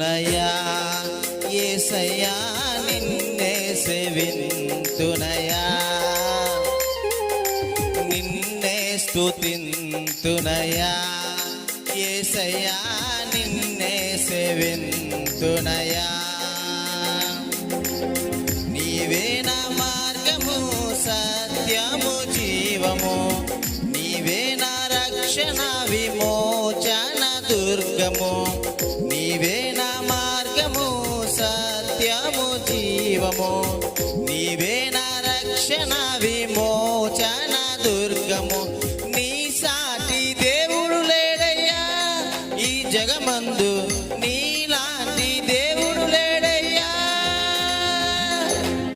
స్తుతింతునయా యేసయ్యా నిన్నే సేవింతునయా నిన్నే స్తుతింతునయా యేసయ్యా నిన్నే సేవింతునయా నీవే నా మార్గము సత్యము జీవము నీవే నా రక్షణ విమోచన దుర్గము నీవే నా మార్గము సత్యము జీవము నీవే